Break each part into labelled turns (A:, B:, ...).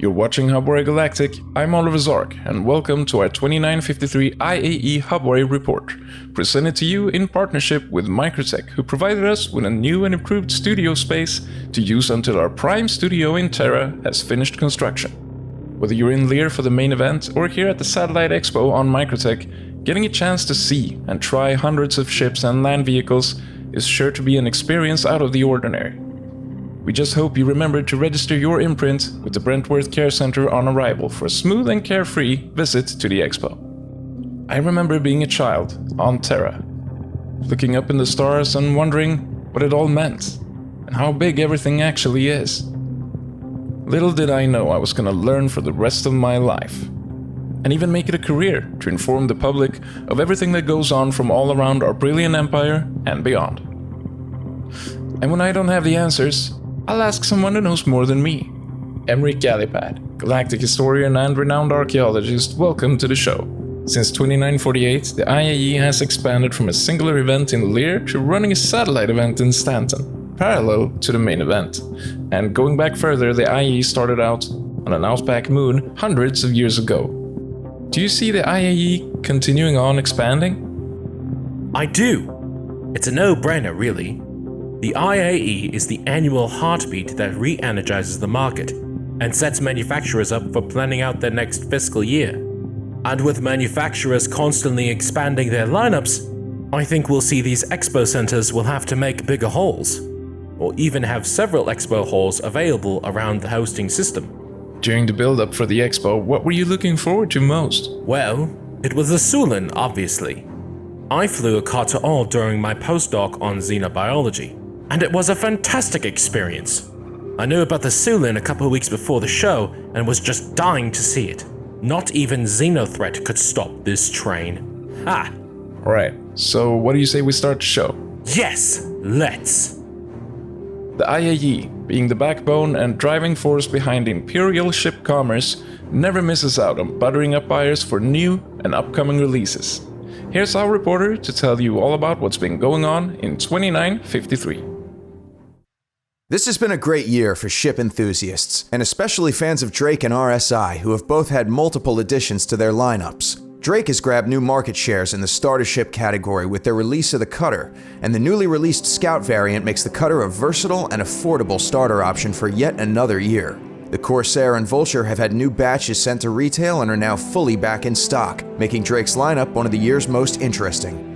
A: You're watching Hubwire Galactic, I'm Oliver Zark, and welcome to our 2953 IAE Hubwire report, presented to you in partnership with Microtech, who provided us with a new and improved studio space to use until our prime studio in Terra has finished construction. Whether you're in Lear for the main event or here at the Satellite Expo on Microtech, getting a chance to see and try hundreds of ships and land vehicles is sure to be an experience out of the ordinary. We just hope you remember to register your imprint with the Brentworth Care Center on arrival for a smooth and carefree visit to the expo. I remember being a child on Terra, looking up in the stars and wondering what it all meant and how big everything actually is. Little did I know I was going to learn for the rest of my life, and even make it a career to inform the public of everything that goes on from all around our brilliant empire and beyond. And when I don't have the answers, I'll ask someone who knows more than me. Emeric GALLYPAD, galactic historian and renowned archaeologist, welcome to the show. Since 2948, the IAE has expanded from a singular event in Lear to running a satellite event in Stanton, parallel to the main event. And going back further, the IAE started out on an outback moon hundreds of years ago. Do you see the IAE continuing on expanding?
B: I do. It's a no-brainer, really. The IAE is the annual heartbeat that re-energizes the market and sets manufacturers up for planning out their next fiscal year. And with manufacturers constantly expanding their lineups, I think we'll see these expo centers will have to make bigger halls, or even have several expo halls available around the hosting system.
A: During the build-up for the expo, what were you looking forward to most?
B: Well, it was the SYULEN, obviously. I flew a Kpjax during my postdoc on xenobiology, and it was a fantastic experience. I knew about the SYULEN a couple of weeks before the show and was just dying to see it. Not even Xenothreat could stop this train. Ha!
A: Alright, so what do you say we start the show?
B: Yes, let's!
A: The IAE, being the backbone and driving force behind Imperial ship commerce, never misses out on buttering up buyers for new and upcoming releases. Here's our reporter to tell you all about what's been going on in 2953.
C: This has been a great year for ship enthusiasts, and especially fans of Drake and RSI, who have both had multiple additions to their lineups. Drake has grabbed new market shares in the starter ship category with their release of the Cutter, and the newly released Scout variant makes the Cutter a versatile and affordable starter option for yet another year. The Corsair and Vulture have had new batches sent to retail and are now fully back in stock, making Drake's lineup one of the year's most interesting.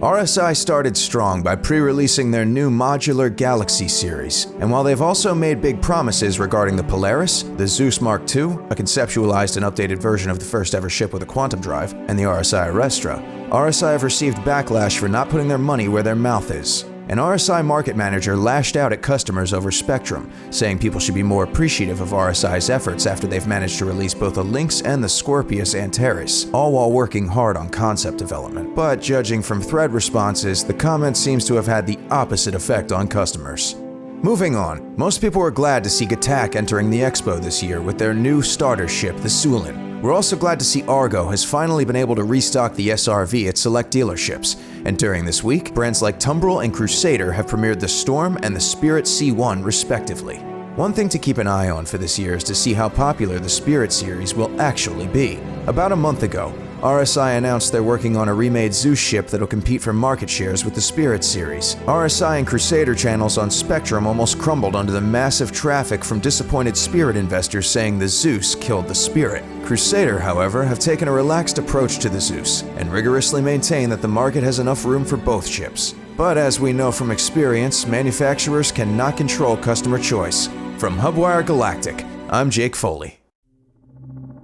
C: RSI started strong by pre-releasing their new modular Galaxy series, and while they've also made big promises regarding the Polaris, the Zeus Mark II, a conceptualized and updated version of the first ever ship with a quantum drive, and the RSI Arestra, RSI have received backlash for not putting their money where their mouth is. An RSI market manager lashed out at customers over Spectrum, saying people should be more appreciative of RSI's efforts after they've managed to release both the Lynx and the Scorpius Antares, all while working hard on concept development. But judging from thread responses, the comment seems to have had the opposite effect on customers. Moving on, most people were glad to see Kpjax entering the expo this year with their new starter ship, the SYULEN. We're also glad to see Argo has finally been able to restock the SRV at select dealerships, and during this week, brands like Tumbril and Crusader have premiered the Storm and the Spirit C1 respectively. One thing to keep an eye on for this year is to see how popular the Spirit series will actually be. About a month ago, RSI announced they're working on a remade Zeus ship that'll compete for market shares with the Spirit series. RSI and Crusader channels on Spectrum almost crumbled under the massive traffic from disappointed Spirit investors saying the Zeus killed the Spirit. Crusader, however, have taken a relaxed approach to the Zeus and rigorously maintain that the market has enough room for both ships. But as we know from experience, manufacturers cannot control customer choice. From Hubwire Galactic, I'm Jake Foley.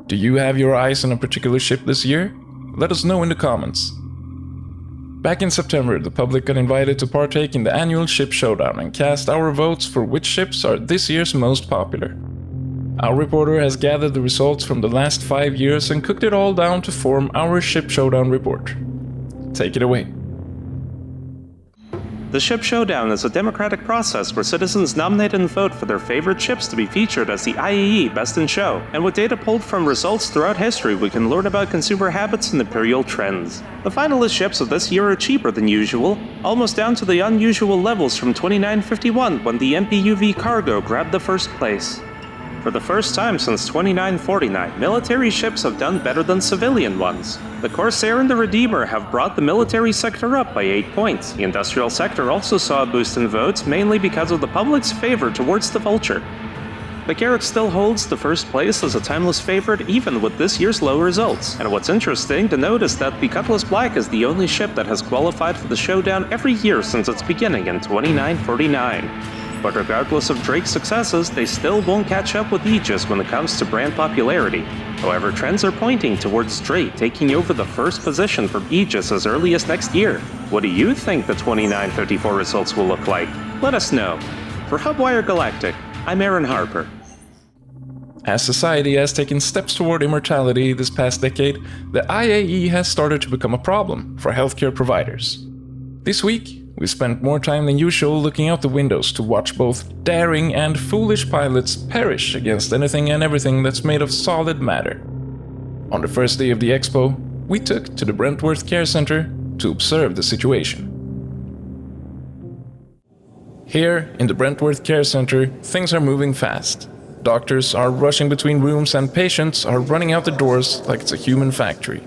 A: Do you have your eyes on a particular ship this year? Let us know in the comments. Back in September, the public got invited to partake in the annual Ship Showdown and cast our votes for which ships are this year's most popular. Our reporter has gathered the results from the last 5 years and cooked it all down to form our Ship Showdown report. Take it away.
D: The Ship Showdown is a democratic process where citizens nominate and vote for their favorite ships to be featured as the IAE Best in Show, and with data pulled from results throughout history, we can learn about consumer habits and imperial trends. The finalist ships of this year are cheaper than usual, almost down to the unusual levels from 2951 when the MPUV Cargo grabbed the first place. For the first time since 2949, military ships have done better than civilian ones. The Corsair and the Redeemer have brought the military sector up by 8 points. The industrial sector also saw a boost in votes, mainly because of the public's favor towards the Vulture. The Kpjax still holds the first place as a timeless favorite even with this year's low results. And what's interesting to note is that the Cutlass Black is the only ship that has qualified for the showdown every year since its beginning in 2949. But regardless of Drake's successes, they still won't catch up with Aegis when it comes to brand popularity. However, trends are pointing towards Drake taking over the first position from Aegis as early as next year. What do you think the 2954 results will look like? Let us know. For Hubwire Galactic, I'm Aaron Harper.
A: As society has taken steps toward immortality this past decade, the IAE has started to become a problem for healthcare providers. This week, we spent more time than usual looking out the windows to watch both daring and foolish pilots perish against anything and everything that's made of solid matter. On the first day of the expo, we took to the Brentworth Care Center to observe the situation. Here, in the Brentworth Care Center, things are moving fast. Doctors are rushing between rooms and patients are running out the doors like it's a human factory.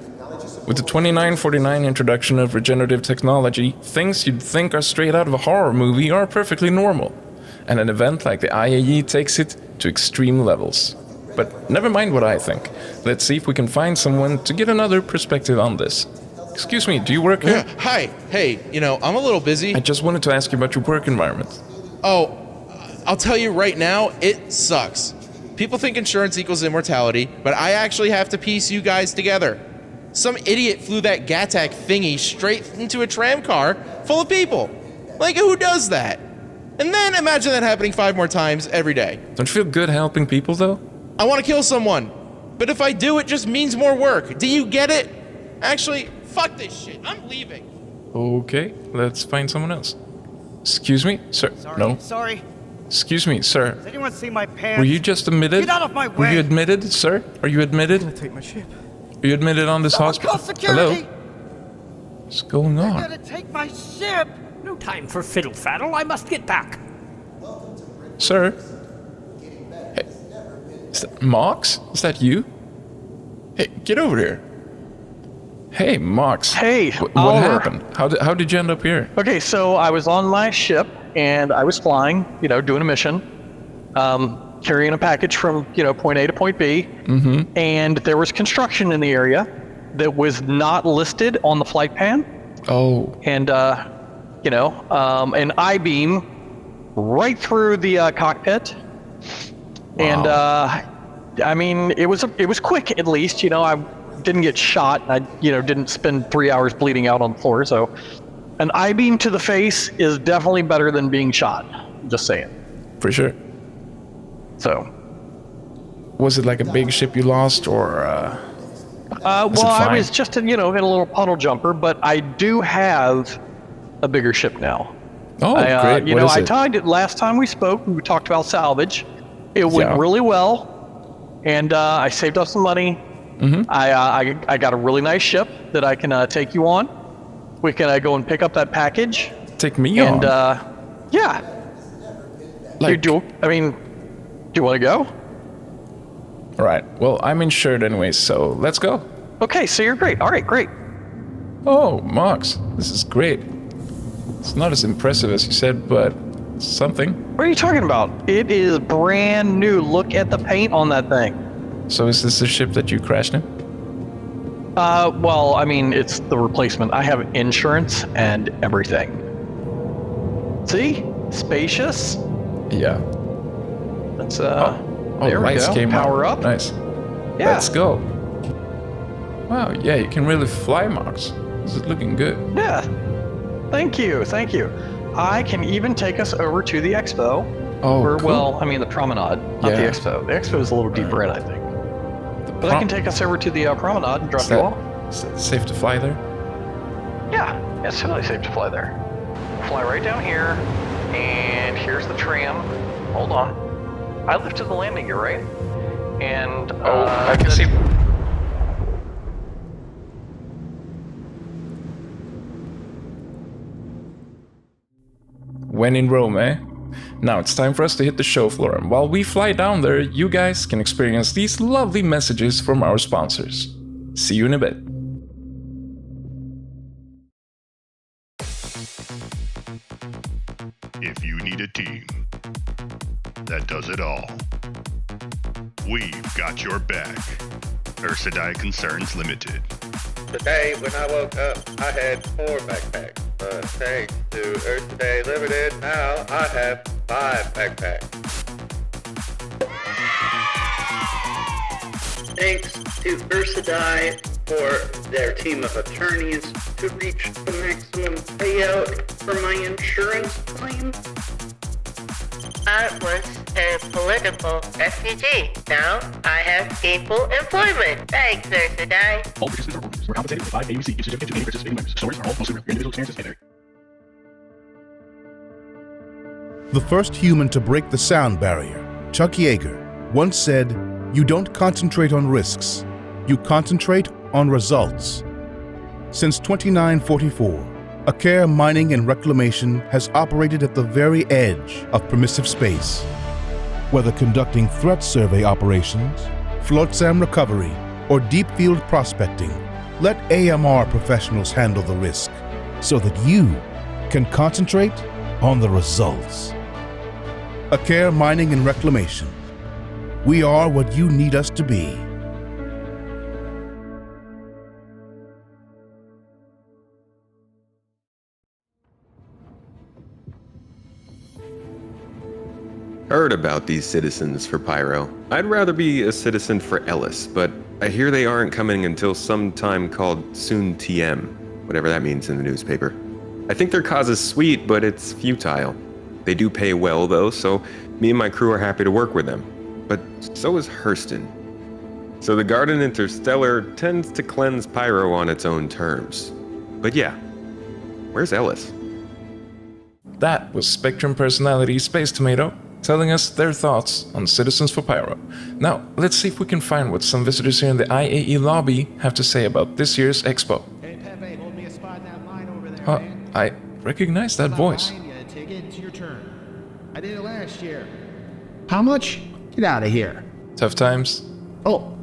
A: With the 2949 introduction of regenerative technology, things you'd think are straight out of a horror movie are perfectly normal. And an event like the IAE takes it to extreme levels. But never mind what I think. Let's see if we can find someone to get another perspective on this. Excuse me, do you work here?
E: Hi. Hey, I'm a little busy.
A: I just wanted to ask you about your work environment.
E: Oh, I'll tell you right now, it sucks. People think insurance equals immortality, but I actually have to piece you guys together. Some idiot flew that GATAC thingy straight into a tram car full of people. Like, who does that? And then imagine that happening 5 more times every day.
A: Don't you feel good helping people, though?
E: I want to kill someone, but if I do, it just means more work. Do you get it? Actually, fuck this shit. I'm leaving.
A: Okay, let's find someone else. Excuse me, sir.
F: Sorry.
A: Excuse me, sir.
F: Does anyone see my pants?
A: Were you just admitted?
F: Get out of my way!
A: Were you admitted, sir? Are you admitted?
F: I'm gonna take my ship.
A: Are you admitted on this hospital?
F: Call security!
A: Hello? What's going
F: They're
A: on?
F: gonna take my ship!
G: No time for fiddle-faddle, I must get back.
A: Sir? Hey, is that Mox? Is that you? Hey, get over here. Hey, Mox.
H: Hey,
A: What
H: Oliver.
A: happened? How did you end up here?
H: Okay, so I was on my ship and I was flying, doing a mission, carrying a package from, point A to point B. Mm-hmm. And there was construction in the area that was not listed on the flight plan.
A: Oh.
H: And, an I-beam right through the cockpit.
A: Wow.
H: And, it was quick at least, I didn't get shot. I, didn't spend 3 hours bleeding out on the floor. So an I-beam to the face is definitely better than being shot. Just saying.
A: For sure.
H: So.
A: Was it like a big ship you lost, or
H: Well, I was just in a little puddle jumper, but I do have a bigger ship now.
A: Oh, great. What is it?
H: talked last time we spoke. We talked about salvage. It went really well, and I saved up some money. Mm-hmm. I got a really nice ship that I can take you on. We can go and pick up that package.
A: Take me on?
H: Yeah.
A: Like,
H: do you want to go?
A: All right. Well, I'm insured anyway, so let's go.
H: Okay, so you're great. All right, great.
A: Oh, Mox, this is great. It's not as impressive as you said, but something.
H: What are you talking about? It is brand new. Look at the paint on that thing.
A: So is this the ship that you crashed in?
H: Well, it's the replacement. I have insurance and everything. See? Spacious.
A: Yeah.
H: Let's,
A: there we
H: lights
A: go.
H: Came Power up.
A: Nice.
H: Yeah.
A: Let's go. Wow, yeah, you can really fly, Mox. This is looking good.
H: Yeah. Thank you. I can even take us over to the expo.
A: Oh,
H: or,
A: cool.
H: the promenade, not the
A: Yeah.
H: expo. The expo is a little deeper in, I think. But I can take us over to the promenade and drop you off.
A: Is that safe to fly there?
H: Yeah, it's totally safe to fly there. Fly right down here, and here's the tram. Hold on. I lifted the landing gear, right? And
A: I can see. When in Rome, eh? Now it's time for us to hit the show floor, and while we fly down there, you guys can experience these lovely messages from our sponsors. See you in a bit.
I: If you need a team that does it all, we've got your back. Ursidai Concerns Limited.
J: Today, when I woke up, I had 4 backpacks. But thanks to Ursidai Limited, now I have 5 backpacks. Thanks to Ursidai for their team of attorneys to reach the maximum payout for my insurance claim.
K: I was a political refugee. Now I have gainful employment. Thanks, Ursidai.
L: All participants are organisms. We're compensated with 5 AUC gift certificates to any participating members. Stories are all mostly real. Your individual experiences may vary.
M: The first human to break the sound barrier, Chuck Yeager, once said, "You don't concentrate on risks, you concentrate on results." Since 2944, Aker Mining and Reclamation has operated at the very edge of permissive space. Whether conducting threat survey operations, flotsam recovery, or deep field prospecting, let AMR professionals handle the risk so that you can concentrate on the results. Aker Mining and Reclamation. We are what you need us to be.
N: Heard about these citizens for Pyro. I'd rather be a citizen for Ellis, but I hear they aren't coming until some time called soon TM, whatever that means in the newspaper. I think their cause is sweet, but it's futile. They do pay well though, so me and my crew are happy to work with them. But so is Hurston. So the Garden Interstellar tends to cleanse Pyro on its own terms. But yeah, where's Ellis?
A: That was Spectrum personality Space Tomato telling us their thoughts on Citizens for Pyro. Now, let's see if we can find what some visitors here in the IAE lobby have to say about this year's expo.
O: Hey Pepe, hold me a spot in that line over there, man.
A: I recognize that voice.
O: Take it, it's your turn. I did it last year. How much? Get out of here.
A: Tough times.
O: Oh,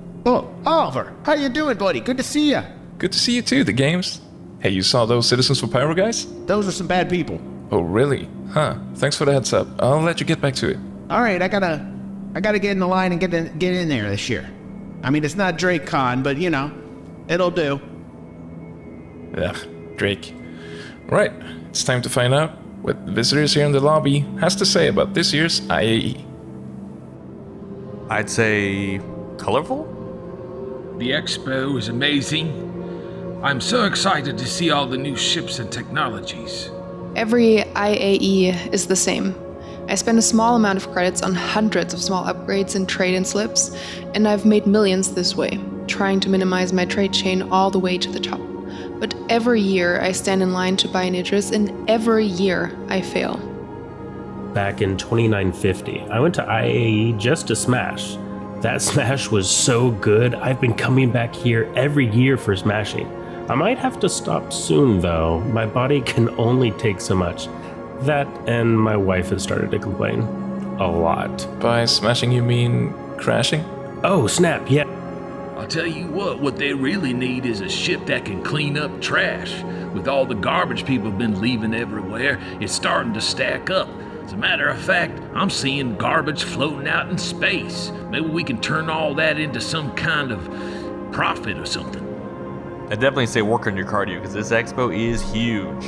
O: Oliver, how you doing, buddy? Good to see you.
A: Good to see you too, the games. Hey, you saw those Citizens for Pyro guys?
O: Those are some bad people.
A: Oh, really? Huh. Thanks for the heads up. I'll let you get back to it.
O: All right, I gotta get in the line and get in there this year. I mean, it's not DrakeCon, but you know, it'll do.
A: Ugh, Drake. Right, it's time to find out what the visitors here in the lobby has to say about this year's IAE.
P: I'd say colorful?
Q: The expo is amazing. I'm so excited to see all the new ships and technologies.
R: Every IAE is the same. I spend a small amount of credits on hundreds of small upgrades and trade-in slips, and I've made millions this way, trying to minimize my trade chain all the way to the top. But every year I stand in line to buy an Idris, and every year I fail.
B: Back in 2950, I went to IAE just to smash. That smash was so good, I've been coming back here every year for smashing. I might have to stop soon though, my body can only take so much. That and my wife has started to complain. A lot.
A: By smashing you mean crashing?
B: Oh snap, yeah.
Q: I'll tell you what they really need is a ship that can clean up trash. With all the garbage people have been leaving everywhere, it's starting to stack up. As a matter of fact, I'm seeing garbage floating out in space. Maybe we can turn all that into some kind of profit or something.
P: I'd definitely say work on your cardio, because this expo is huge.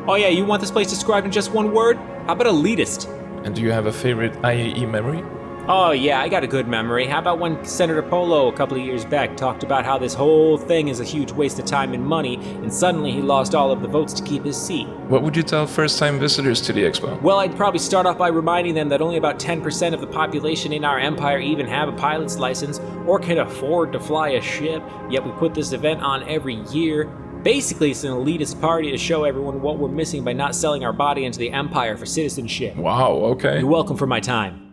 S: Oh yeah, you want this place described in just one word? How about elitist?
A: And do you have a favorite IAE memory?
S: Oh yeah, I got a good memory. How about when Senator Polo a couple of years back talked about how this whole thing is a huge waste of time and money, and suddenly he lost all of the votes to keep his seat.
A: What would you tell first-time visitors to the expo?
S: Well, I'd probably start off by reminding them that only about 10% of the population in our empire even have a pilot's license or can afford to fly a ship, yet we put this event on every year. Basically, it's an elitist party to show everyone what we're missing by not selling our body into the empire for citizenship.
A: Wow, okay.
S: You're welcome for my time.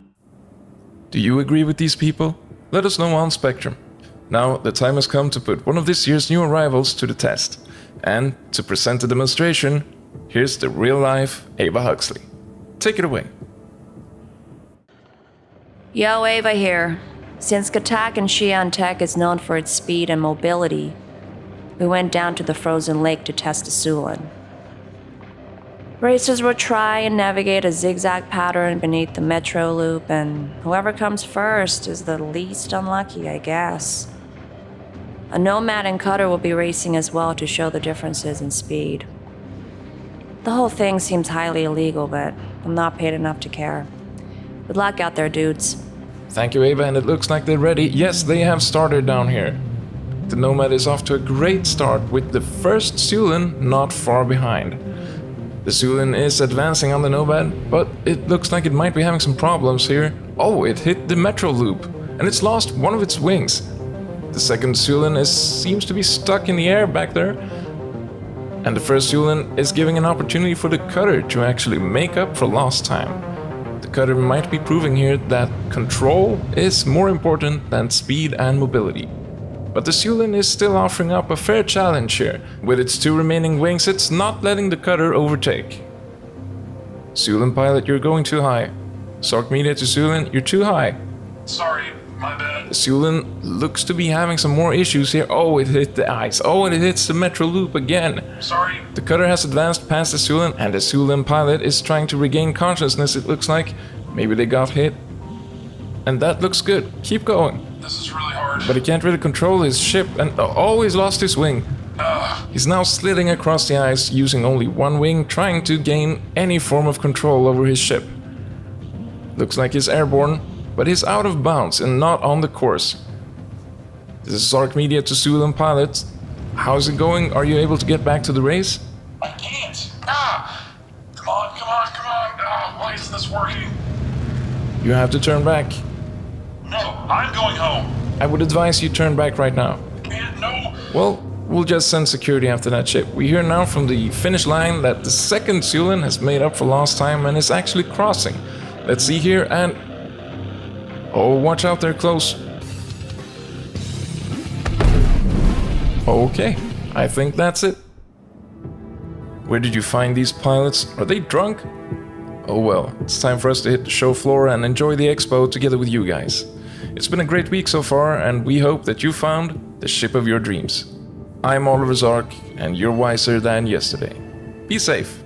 A: Do you agree with these people? Let us know on Spectrum. Now, the time has come to put one of this year's new arrivals to the test. And to present the demonstration, here's the real-life Ava Huxley. Take it away.
T: Yo, Ava here. Since Gatak and Xi'an Tech is known for its speed and mobility, we went down to the frozen lake to test the SYULEN. Racers will try and navigate a zigzag pattern beneath the metro loop, and whoever comes first is the least unlucky, I guess. A Nomad and Cutter will be racing as well to show the differences in speed. The whole thing seems highly illegal, but I'm not paid enough to care. Good luck out there, dudes.
A: Thank you, Ava, and it looks like they're ready. Yes, they have started down here. The Nomad is off to a great start with the first SYULEN not far behind. The SYULEN is advancing on the Nomad, but it looks like it might be having some problems here. Oh, it hit the metro loop, and it's lost one of its wings. The second SYULEN seems to be stuck in the air back there. And the first SYULEN is giving an opportunity for the Cutter to actually make up for lost time. The Cutter might be proving here that control is more important than speed and mobility. But the SYULEN is still offering up a fair challenge here. With its two remaining wings, it's not letting the Cutter overtake. SYULEN pilot, you're going too high. Zark Media to SYULEN, you're too high.
L: Sorry, my bad.
A: The SYULEN looks to be having some more issues here. Oh, it hit the ice. Oh, and it hits the metro loop again.
L: Sorry.
A: The Cutter has advanced past the SYULEN, and the SYULEN pilot is trying to regain consciousness, it looks like. Maybe they got hit. And that looks good. Keep going.
L: This is really hard.
A: But he can't really control his ship, and oh, he's lost his wing. He's now sliding across the ice using only one wing, trying to gain any form of control over his ship. Looks like he's airborne, but he's out of bounds and not on the course. This is Zark Media to SYULEN pilot. How's it going? Are you able to get back to the race?
L: I can't. Come on. Why isn't this working?
A: You have to turn back.
L: No, I'm going home.
A: I would advise you turn back right now.
L: No.
A: Well, we'll just send security after that ship. We hear now from the finish line that the second SYULEN has made up for lost time and is actually crossing. Let's see here, and... oh, watch out, they're close. Okay, I think that's it. Where did you find these pilots? Are they drunk? Oh well, it's time for us to hit the show floor and enjoy the expo together with you guys. It's been a great week so far, and we hope that you found the ship of your dreams. I'm Oliver Zark, and you're wiser than yesterday. Be safe.